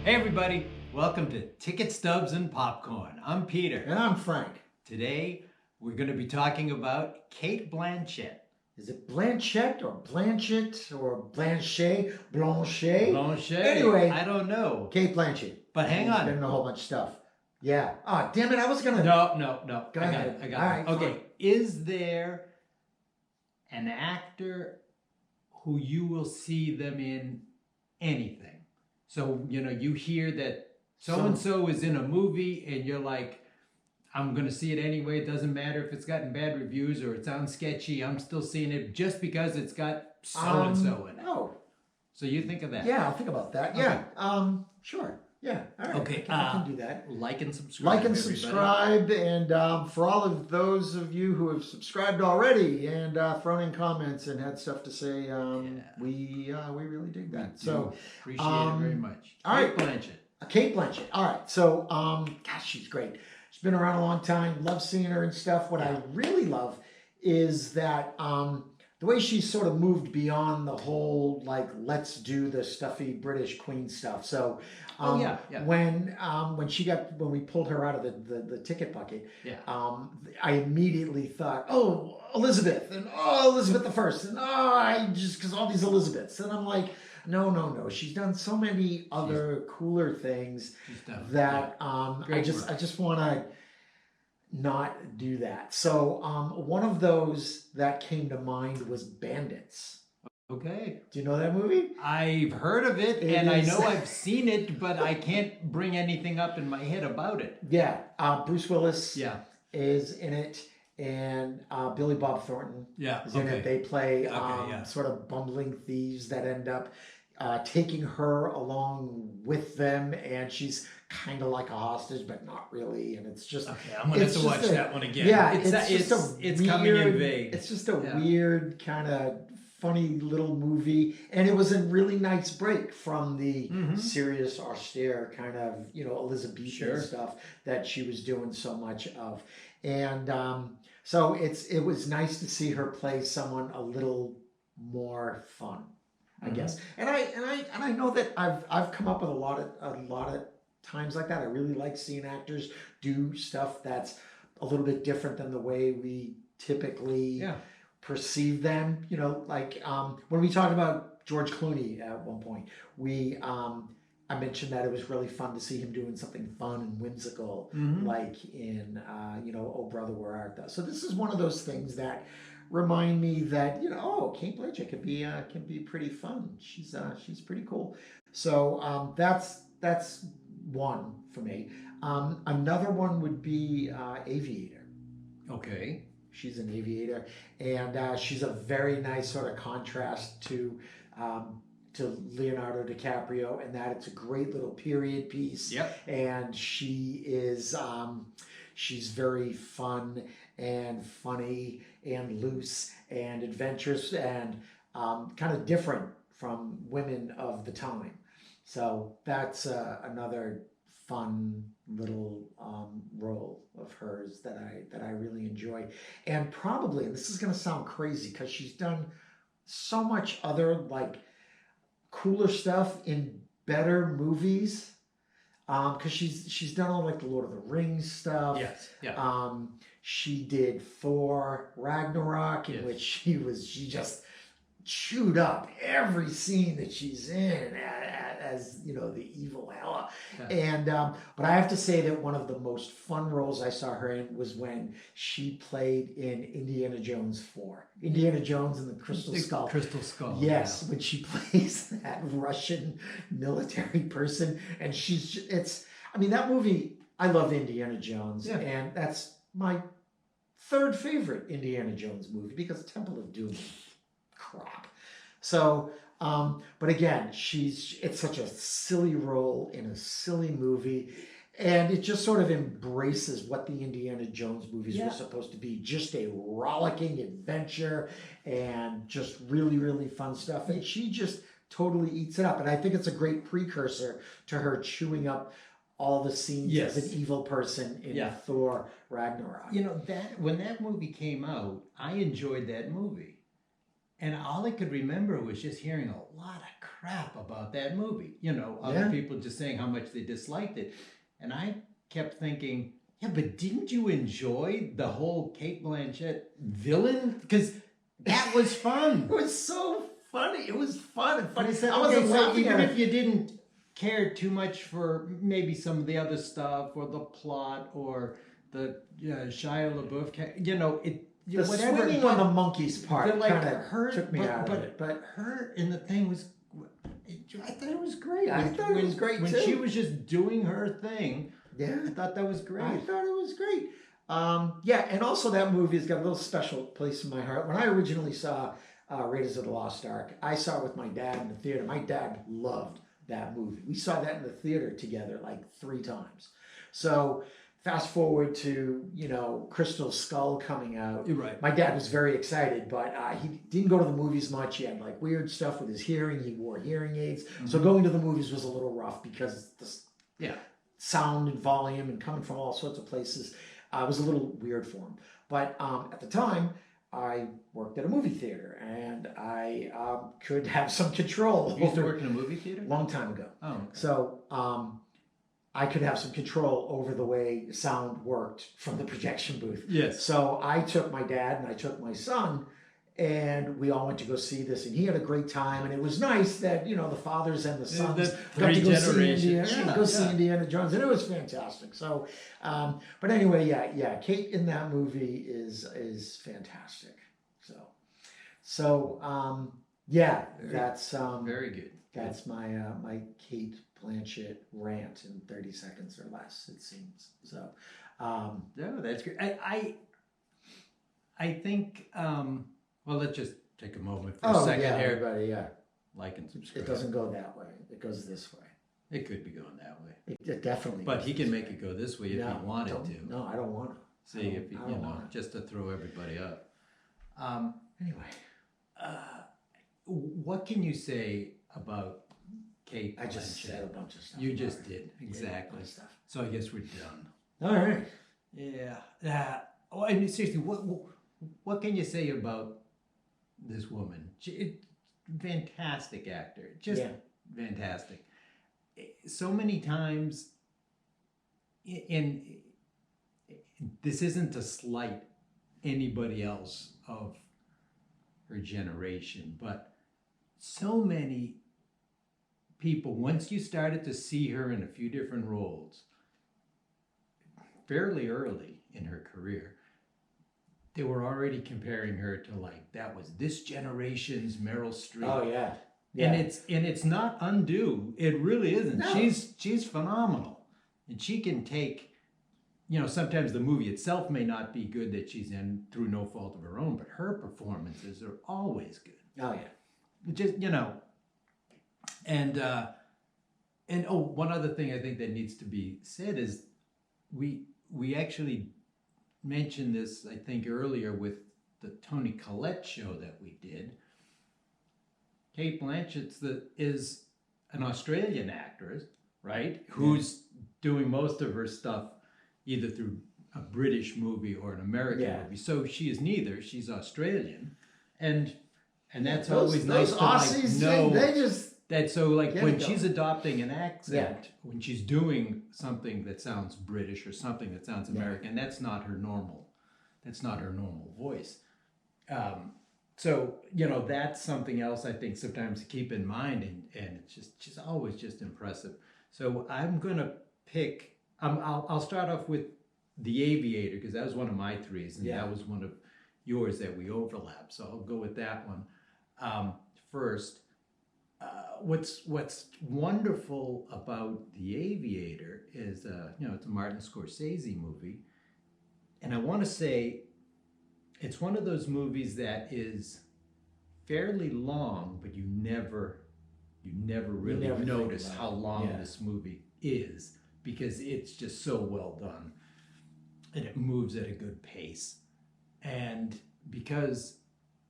Hey everybody, welcome to Ticket Stubs and Popcorn. I'm Peter. And I'm Frank. Today we're going to be talking about Cate Blanchett. Is it Blanchett or Blanchett or Blanchet? Blanchet? Blanchett? Anyway, I don't know. Cate Blanchett. But hang on. Been in a whole bunch of stuff. Yeah. Oh, damn it, I was gonna... No. Go ahead. I got All it. right, Okay, fine. is there an actor who you will see them in anything? So, you hear that so-and-so is in a movie and you're like, I'm going to see it anyway. It doesn't matter if it's gotten bad reviews or it sounds sketchy. I'm still seeing it just because it's got so-and-so in it. Oh. So you think of that? Yeah, I'll think about that. Okay. Yeah. Sure. Yeah. All right. Okay. I can do that. Like and subscribe. Like and subscribe. And for all of those of you who have subscribed already and thrown in comments and had stuff to say, we really dig that. So appreciate it very much. All right. Cate Blanchett. Kate Blanchett. All right. So, gosh, she's great. She's been around a long time. Love seeing her and stuff. What I really love is that the way she's sort of moved beyond the whole, like, let's do the stuffy British Queen stuff. So, when we pulled her out of the ticket bucket, I immediately thought, oh, Elizabeth, and oh, Elizabeth the First, and because all these Elizabeths, and I'm like, no. She's done so many other cooler things that I just want to not do that. So one of those that came to mind was Bandits. Okay. Do you know that movie? I've heard of it, and I know I've seen it, but I can't bring anything up in my head about it. Yeah. Bruce Willis is in it, and Billy Bob Thornton is in it. They play sort of bumbling thieves that end up taking her along with them, and she's kind of like a hostage, but not really. And it's just I'm gonna have to watch that one again. Yeah, it's coming in vague. It's just a weird kind of funny little movie, and it was a really nice break from the serious, austere kind of Elizabethan stuff that she was doing so much of, and so it was nice to see her play someone a little more fun, I guess. And I know that I've come up with a lot of times like that. I really like seeing actors do stuff that's a little bit different than the way we typically perceive them. Like when we talked about George Clooney at one point, I mentioned that it was really fun to see him doing something fun and whimsical, like in Oh Brother Where Art Thou. So this is one of those things that remind me that Cate Blanchett can be pretty fun. She's pretty cool. So that's one for me. Another one would be Aviator. Okay. She's an aviator, and she's a very nice sort of contrast to Leonardo DiCaprio, in that it's a great little period piece. Yep. And she is she's very fun and funny and loose and adventurous and kind of different from women of the time. So that's another fun little role of hers that I really enjoy. And probably, and this is going to sound crazy because she's done so much other like cooler stuff in better movies, because she's done all like the Lord of the Rings stuff. Yes. Yeah. She did Thor Ragnarok, in which she just chewed up every scene that she's in as the evil Hela. And but I have to say that one of the most fun roles I saw her in was when she played in Indiana Jones 4. Indiana Jones and the Crystal Skull. Crystal Skull. Yes, when she plays that Russian military person, and that movie, I love Indiana Jones, and that's my third favorite Indiana Jones movie, because Temple of Doom crap. So, but again, it's such a silly role in a silly movie, and it just sort of embraces what the Indiana Jones movies were supposed to be. Just a rollicking adventure and just really, really fun stuff. And she just totally eats it up. And I think it's a great precursor to her chewing up all the scenes as an evil person in Thor Ragnarok. That when that movie came out, I enjoyed that movie. And all I could remember was just hearing a lot of crap about that movie. You know, other Yeah. people just saying how much they disliked it. And I kept thinking, yeah, but didn't you enjoy the whole Cate Blanchett villain? Because that was fun. It was so funny. It was fun and funny. I said, I wasn't okay, so laughing even at if you didn't care too much for maybe some of the other stuff or the plot or the Shia LaBeouf, you know, the whatever. swinging on the monkey's part But like kind of her, took me out of it. But her in the thing was, I thought it was great. I thought it was great when too. she was just doing her thing. Yeah, I thought that was great. I thought it was great. Yeah, and also that movie has got a little special place in my heart. When I originally saw Raiders of the Lost Ark, I saw it with my dad in the theater. My dad loved that movie. We saw that in the theater together like 3 times. So fast forward to, you know, Crystal Skull coming out. You're right. My dad was very excited, but he didn't go to the movies much. He had like weird stuff with his hearing. He wore hearing aids. Mm-hmm. So going to the movies was a little rough because Yeah. sound and volume and coming from all sorts of places was a little weird for him. But at the time, I worked at a movie theater and I could have some control. You used to work in a movie theater? Long time ago. Oh, okay. So I could have some control over the way sound worked from the projection booth. Yes. So I took my dad and I took my son and we all went to go see this and he had a great time and it was nice that, you know, the fathers and the sons The got to three go see generations. see Indiana Jones and it was fantastic. So, but anyway, yeah, Cate in that movie is fantastic. So, yeah, that's very good. That's my my Cate Blanchett rant in 30 seconds or less, it seems. So, No, that's great. I think. Well, let's just take a moment for a second here. everybody, yeah. Like and subscribe. It doesn't go that way. It goes this way. It could be going that way. It definitely. But goes he can this make way. it go this way if he wanted to. No, I don't want to. See if I you don't know, want it. just to throw everybody up. Anyway, What can you say about Cate I just Blanchett? said a bunch of stuff. You about just her. did Yeah, exactly. bunch of stuff. So I guess we're done. All right. Yeah. Oh, I mean, seriously, what can you say about this woman? Fantastic actor, just fantastic. So many times, in this isn't to slight anybody else of her generation, but so many people, once you started to see her in a few different roles, fairly early in her career, they were already comparing her to like that was this generation's Meryl Streep. Oh yeah. And it's not undue. It really isn't. No. She's phenomenal, and she can take. You know, sometimes the movie itself may not be good that she's in through no fault of her own, but her performances are always good. Oh yeah. Just and one other thing I think that needs to be said is we actually mentioned this I think earlier with the Toni Collette show that we did. Cate Blanchett is an Australian actress, right? Who's doing most of her stuff either through a British movie or an American movie. So she is neither. She's Australian, and that's always nice to Aussies, know they just that. So like when go. she's adopting an accent, when she's doing something that sounds British or something that sounds American, that's not her normal. That's not her normal voice. So, you know, that's something else I think sometimes to keep in mind, and it's just, she's always just impressive. So I'm going to pick, I'll start off with The Aviator, because that was one of my threes, and that was one of yours that we overlap. So I'll go with that one. First, what's wonderful about The Aviator is, you know, it's a Martin Scorsese movie, and I want to say, it's one of those movies that is fairly long, but you never really notice how long this movie is, because it's just so well done and it moves at a good pace. And because,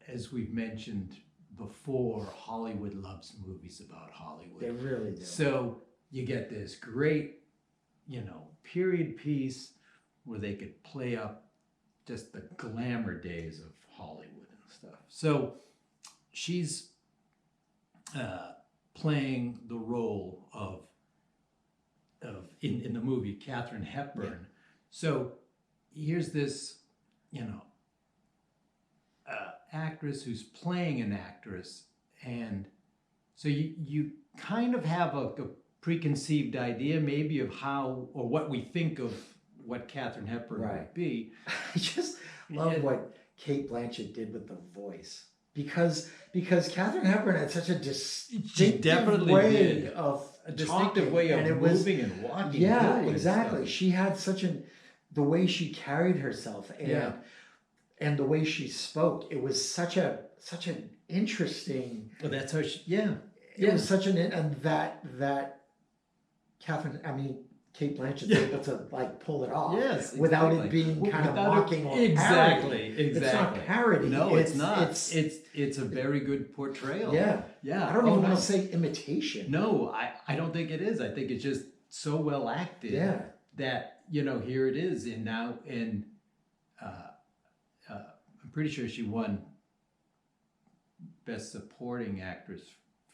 as we've mentioned before, Hollywood loves movies about Hollywood. They really do. So you get this great, you know, period piece where they could play up just the glamour days of Hollywood and stuff. So she's playing the role of in the movie Katherine Hepburn. Yeah. So here's this, actress who's playing an actress, and so you kind of have a preconceived idea maybe of how or what we think of what Katherine Hepburn would be. I just love what Cate Blanchett did with the voice. Because Katherine Hepburn had such a distinctive way of moving and walking. Yeah, exactly. She had the way she carried herself and the way she spoke. It was such an interesting. Well, that's how she. It was such and that Catherine. Cate Blanchett was able to pull it off, without it being kind of mocking or exactly. It's not parody. No, it's not. It's a very good portrayal. Yeah. I don't even want to say imitation. No, I don't think it is. I think it's just so well acted. Yeah. That here it is, and now I'm pretty sure she won Best Supporting Actress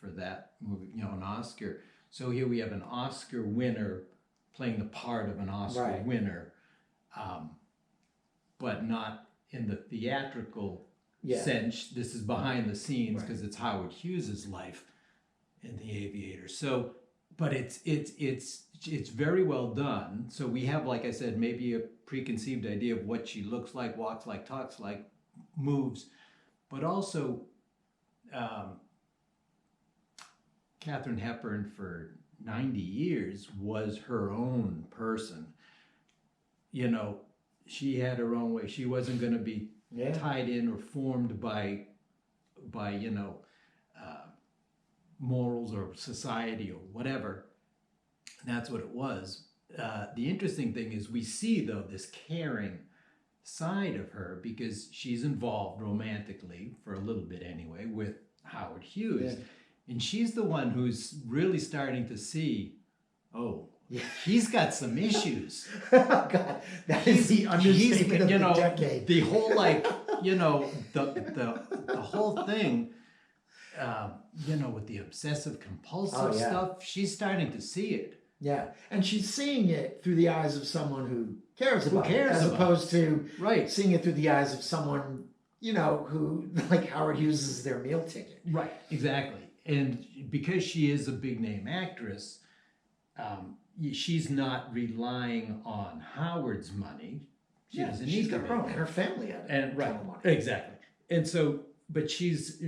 for that movie. An Oscar. So here we have an Oscar winner playing the part of an Oscar winner, but not in the theatrical sense. This is behind the scenes because it's Howard Hughes's life in The Aviator. So, but it's very well done. So we have, like I said, maybe a preconceived idea of what she looks like, walks like, talks like, moves, but also Katherine Hepburn for 90 years was her own person. She had her own way. She wasn't going to be tied in or formed by morals or society or whatever. And that's what it was. The interesting thing is we see, though, this caring side of her because she's involved romantically, for a little bit anyway, with Howard Hughes. Yeah. And she's the one who's really starting to see, he's got some issues. God, that is the understatement of the decade. The whole, the whole thing, with the obsessive compulsive stuff, she's starting to see it. Yeah, and she's seeing it through the eyes of someone who cares about it, as opposed to seeing it through the eyes of someone, who, like Howard Hughes, is their meal ticket. Right, exactly. And because she is a big name actress, she's not relying on Howard's money. She doesn't need her own, and her family had and money. Exactly. And so, but she's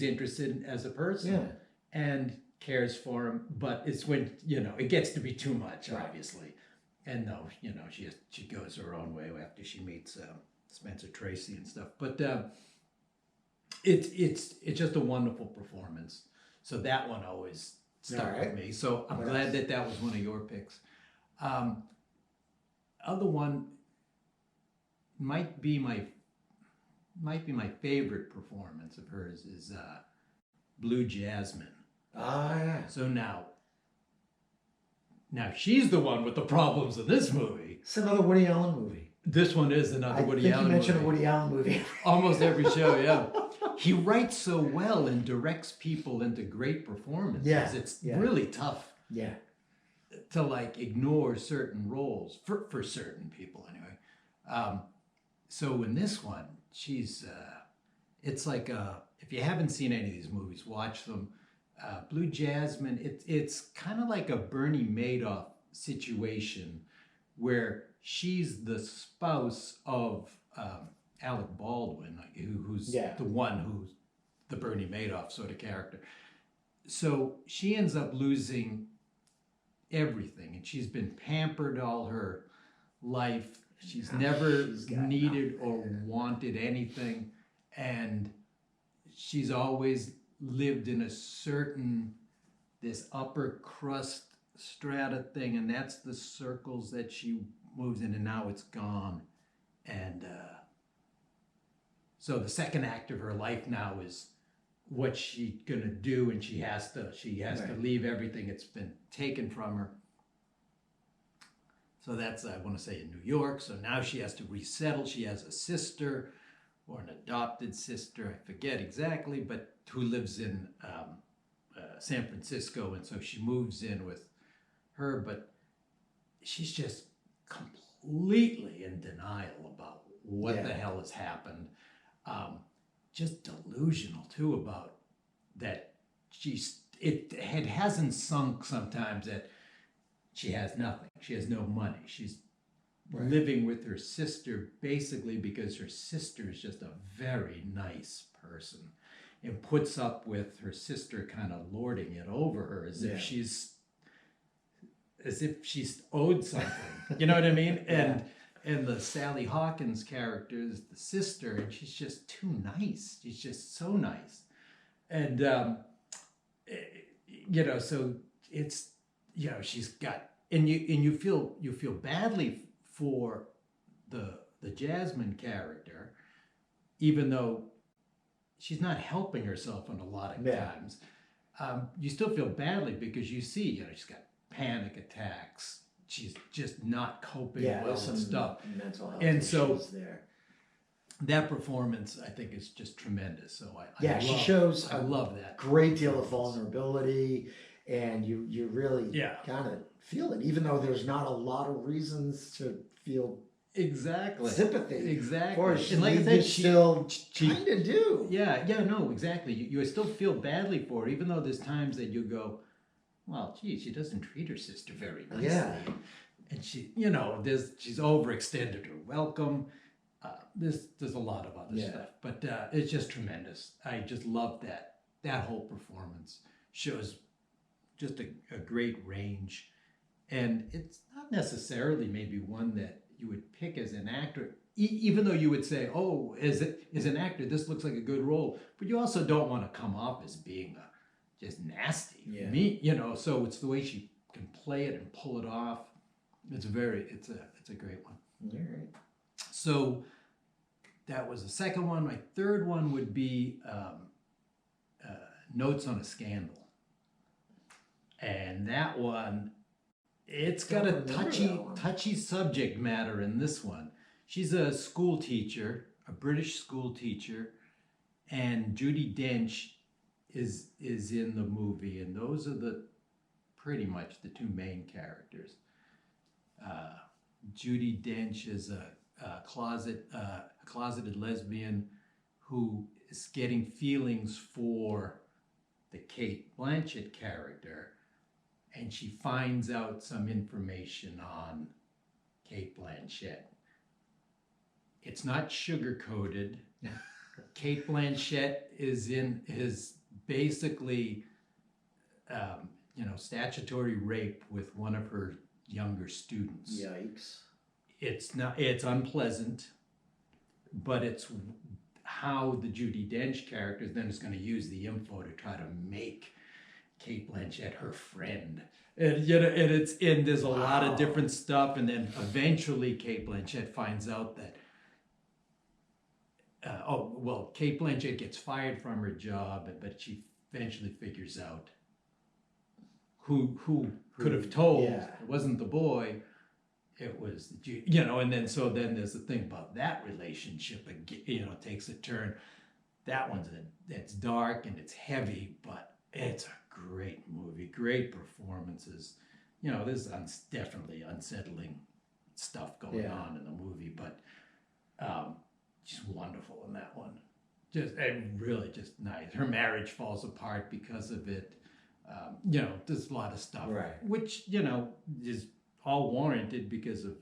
interested as a person and cares for him. But it's when it gets to be too much, obviously. And no, she goes her own way after she meets Spencer Tracy and stuff. But it's just a wonderful performance. So that one always stuck with me. So I'm glad that was one of your picks. Other one might be my favorite performance of hers is Blue Jasmine. So now she's the one with the problems in this movie. It's another Woody Allen movie. This one is another Woody Allen movie. I think you mentioned a Woody Allen movie. Almost every show, yeah. He writes so well and directs people into great performances. Yeah, it's really tough. Yeah. To ignore certain roles for certain people anyway. So in this one, she's it's like if you haven't seen any of these movies, watch them. Blue Jasmine, it's kind of like a Bernie Madoff situation where she's the spouse of Alec Baldwin, who's the one who's the Bernie Madoff sort of character. So she ends up losing everything, and she's been pampered all her life. She's never needed or wanted anything, and she's always lived in this upper crust strata thing, and that's the circles that she moves in, and now it's gone. And so the second act of her life now is what she's gonna do, and she has to leave everything that's been taken from her. So that's, I want to say, in New York. So now she has to resettle. She has a sister or an adopted sister, I forget exactly, but who lives in San Francisco, and so she moves in with her, but she's just completely in denial about what the hell has happened. Just delusional too about that it hasn't sunk sometimes that she has nothing. She has no money. She's living with her sister basically because her sister is just a very nice person and puts up with her sister kind of lording it over her as if she's owed something. You know what I mean? And the Sally Hawkins character is the sister, and she's just too nice. She's just so nice. And so it's, she's got, and you feel badly for the Jasmine character, even though she's not helping herself on a lot of times. You still feel badly because you see, she's got panic attacks. She's just not coping well with stuff. Mental health and so issues there. That performance, I think, is just tremendous. So I love that. Great deal of vulnerability, and you really kind of feel it, even though there's not a lot of reasons to feel sympathy. Exactly. Of course, and like I said, she kind of do. No, exactly. You still feel badly for her, even though there's times that you go, well, gee, she doesn't treat her sister very nicely. Yeah. And she, she's overextended her welcome. There's a lot of other stuff, but it's just tremendous. I just love that whole performance. Shows just a great range, and it's not necessarily maybe one that you would pick as an actor, even though you would say, oh, as an actor, this looks like a good role, but you also don't want to come off as being just nasty. Me, so it's the way she can play it and pull it off. It's a great one. All right. So that was the second one. My third one would be Notes on a Scandal. And that one, it's got a touchy subject matter in this one. She's a school teacher, a British school teacher, and Judi Dench is in the movie, and those are pretty much the two main characters. Judi Dench is a closeted lesbian who is getting feelings for the Cate Blanchett character, and she finds out some information on Cate Blanchett. It's not sugar-coated. Cate Blanchett is basically, statutory rape with one of her younger students. Yikes. It's unpleasant, but it's how the Judi Dench character then is going to use the info to try to make Cate Blanchett her friend. And there's a lot of different stuff, and then eventually Cate Blanchett finds out that Cate Blanchett gets fired from her job, but she eventually figures out who could have told. It wasn't the boy, it was and then there's the thing about that relationship, takes a turn. That one's it's dark and it's heavy, but it's a great movie, great performances. There's definitely unsettling stuff going on in the movie, but she's wonderful in that one. Really just nice. Her marriage falls apart because of it. There's a lot of stuff, which, is all warranted because of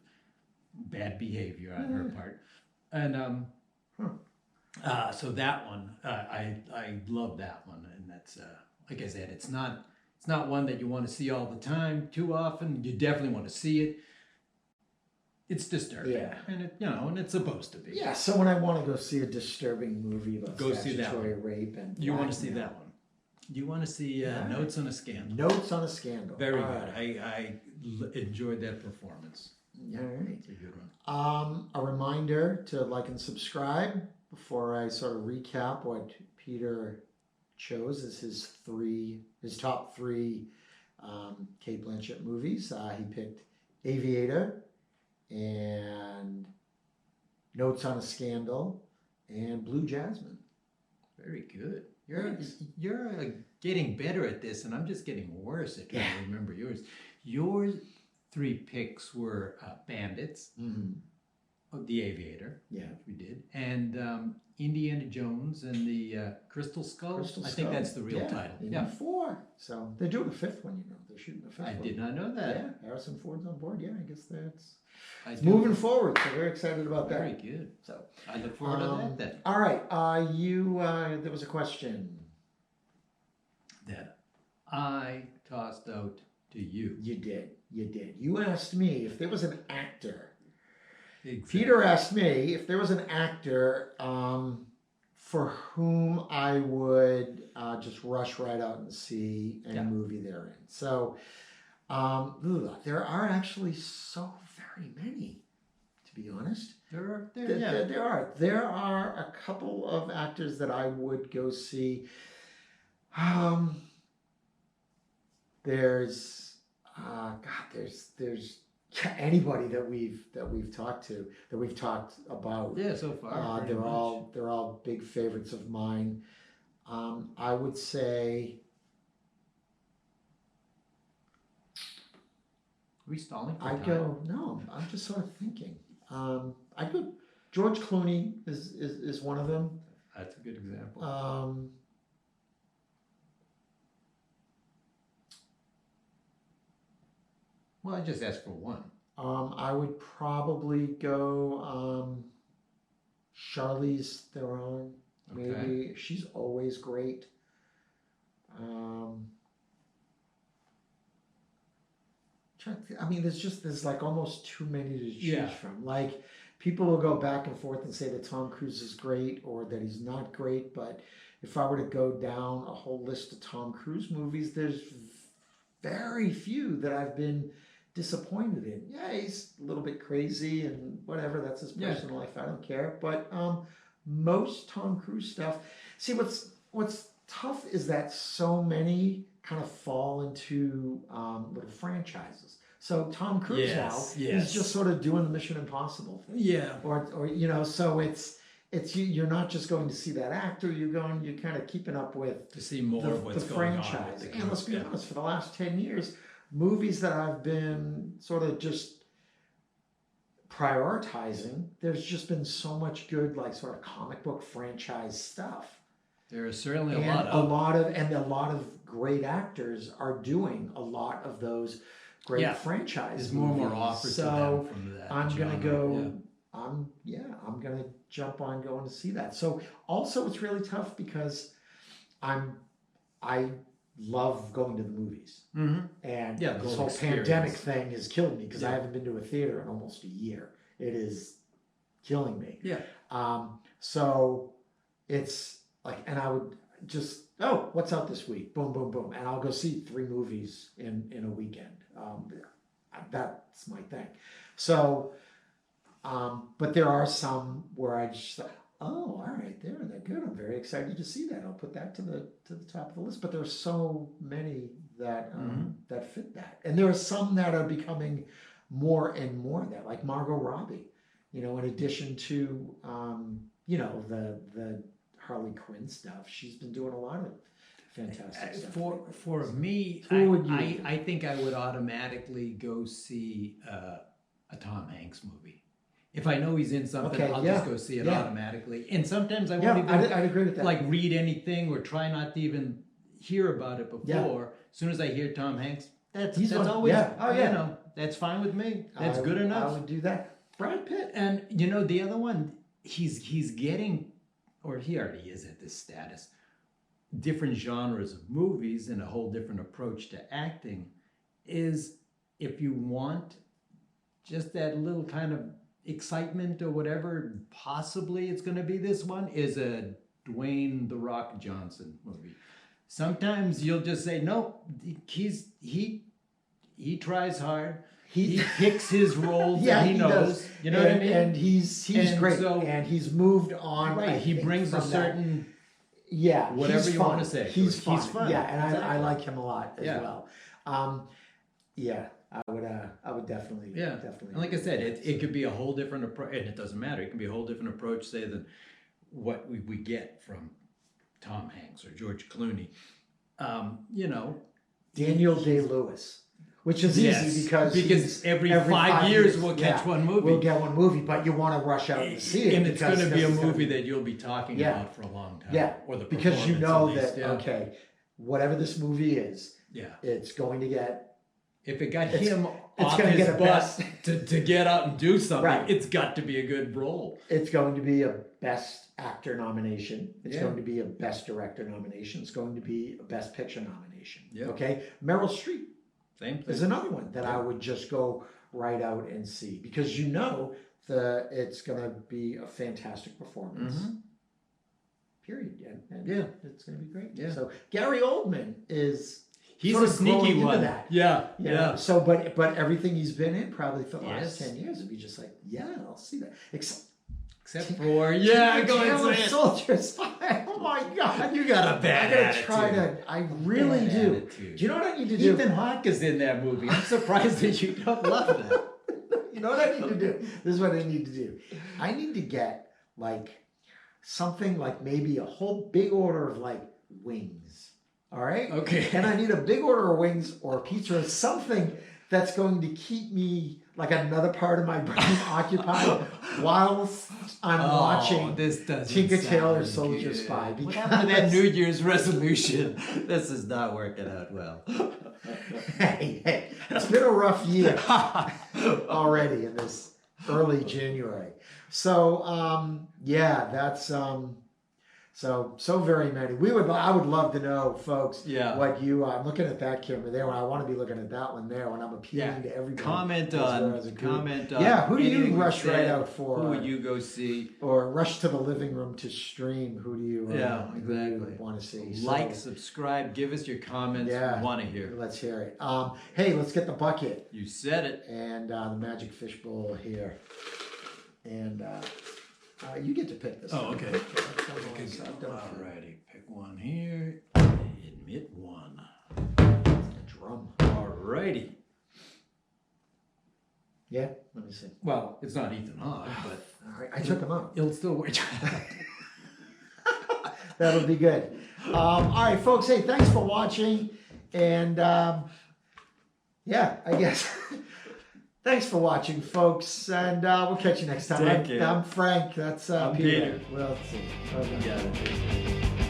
bad behavior on her part. And so that one, I love that one. And that's, like I said, it's not one that you want to see all the time too often. You definitely want to see it. It's disturbing, and and it's supposed to be. Yeah, so when I want to go see a disturbing movie about statutory rape and you want to see that one. You want to see Notes on a Scandal. Notes on a Scandal. Very good. I enjoyed that performance. All right. It's a good one. A reminder to like and subscribe before I sort of recap what Peter chose as his top three Cate Blanchett movies. He picked Aviator and Notes on a Scandal and Blue Jasmine. Very good. You're getting better at this, and I'm just getting worse at trying to remember yours. Your 3 picks were Bandits, The Aviator, which we did, and Indiana Jones and the Crystal Skull. I think that's the real title. Yeah, 4. So they're doing a 5th one. They're shooting a 5th one. I did not know that. Yeah, Harrison Ford's on board. Yeah, I guess it's moving forward. So very excited about that. Very good. So I look forward to that then. All right, there was a question that I tossed out to you. You did. You asked me if there was an actor. Exactly. Peter asked me if there was an actor for whom I would just rush right out and see any movie they're in. So there are actually so very many, to be honest. There are a couple of actors that I would go see. There's anybody that we've talked about. Yeah, so far. They're all big favorites of mine. I would say. Are we stalling? No, I'm just sort of thinking. I'd go. George Clooney is one of them. That's a good example. Well, I just asked for one. I would probably go Charlize Theron. Maybe. Okay. She's always great. There's like almost too many to choose from. Like, people will go back and forth and say that Tom Cruise is great or that he's not great, but if I were to go down a whole list of Tom Cruise movies, there's very few that I've been disappointed in. Yeah, he's a little bit crazy and whatever, that's his personal life, I don't care. But most Tom Cruise stuff, see, what's tough is that so many kind of fall into little franchises. So Tom Cruise is just sort of doing the Mission Impossible thing. Yeah. Or so it's you're not just going to see that actor, you're kind of keeping up with to see more of what's going on. And let's be honest, for the last 10 years, movies that I've been sort of just prioritizing, there's just been so much good, like, sort of comic book franchise stuff. There is certainly a lot of great actors are doing a lot of those great franchise There's movies. more offers to them from that. I'm gonna go. I'm gonna jump on going to see that. So also it's really tough because I love going to the movies, and this whole pandemic thing has killed me because I haven't been to a theater in almost a year. It is killing me. So it's like, and I would just, what's out this week? Boom, boom, boom. And I'll go see 3 movies in a weekend. That's my thing. So, but there are some where I just thought, all right, they're good. I'm very excited to see that. I'll put that to the top of the list. But there are so many that that fit that. And there are some that are becoming more and more that, like Margot Robbie, in addition to, the Harley Quinn stuff. She's been doing a lot of fantastic stuff. For me, I think I would automatically go see a Tom Hanks movie. If I know he's in something, I'll just go see it automatically. And sometimes I won't even I'd agree with that. Like read anything or try not to even hear about it before. As soon as I hear Tom Hanks, that's always that's fine with me. That's good enough. I would do that. Brad Pitt. And the other one, he's getting, or he already is at this status, different genres of movies and a whole different approach to acting. Is if you want just that little kind of excitement or whatever, possibly it's going to be this one, is a Dwayne "The Rock" Johnson movie. Sometimes you'll just say, nope, he tries hard. He picks his roles that he knows. Does. You know what I mean? And he's great. So, and he's moved on. Right. He brings a certain whatever you want to say. He's fun. Yeah, and I like him a lot as well. I would definitely. And like I said, it could be a whole different approach, and it doesn't matter. It can be a whole different approach, say, than what we get from Tom Hanks or George Clooney. You know, Daniel Day-Lewis, which is easy because every 5 years we'll catch one movie. We'll get one movie, but you want to rush out and see it. And it's going to be a movie that you'll be talking about for a long time. Yeah, or the because you know least, that, okay, whatever this movie is, it's going to get... If it got him it's off going to his get a butt best... to get out and do something, Right. it's got to be a good role. It's going to be a Best Actor nomination. It's going to be a Best Director nomination. It's going to be a Best Picture nomination. Okay? Meryl Streep Same thing. is another one that I would just go right out and see because you know it's going to be a fantastic performance. Period. And it's going to be great. Yeah. So Gary Oldman is... He's sort a of sneaky growing one. into that. Yeah. So, but everything he's been in probably for the last 10 years would be just like, I'll see that. Except for go and say it. Soldier Spy. Oh my God, You got a bad attitude. I really do. Attitude. Do you know what I need to do? Ethan Hawke is in that movie. I'm surprised that you don't love that. You know what I need to do? This is what I need to do. I need to get like something like maybe a whole big order of like wings. All right. Okay. And I need a big order of wings or a pizza or something that's going to keep me like another part of my brain occupied whilst I'm watching this doesn't Tinker sound Tailor good. Soldier Spy. What happened to that New Year's resolution? This is not working out well. Hey, it's been a rough year already in this early January. So that's so very many. I would love to know, folks, what I'm looking at that camera there, and I want to be looking at that one there when I'm appealing to everybody. Comment on. Who do you rush right out for? Who would you go see? Or rush to the living room to stream? Who do you exactly want to see? Like, subscribe, give us your comments. We want to hear. Let's hear it. Hey, let's get the bucket. You said it. And the magic fish bowl here. And you get to pick this. Oh, okay. Alrighty, pick one here. Admit one. A drum. Alrighty. Yeah, let me see. Well, it's not Ethan Hawke, but all right, I took him out. It'll still work. That'll be good. All right, folks. Hey, thanks for watching, and I guess. Thanks for watching, folks, and we'll catch you next time. I'm Frank. That's I'm Peter. Peter. We'll see. Yeah.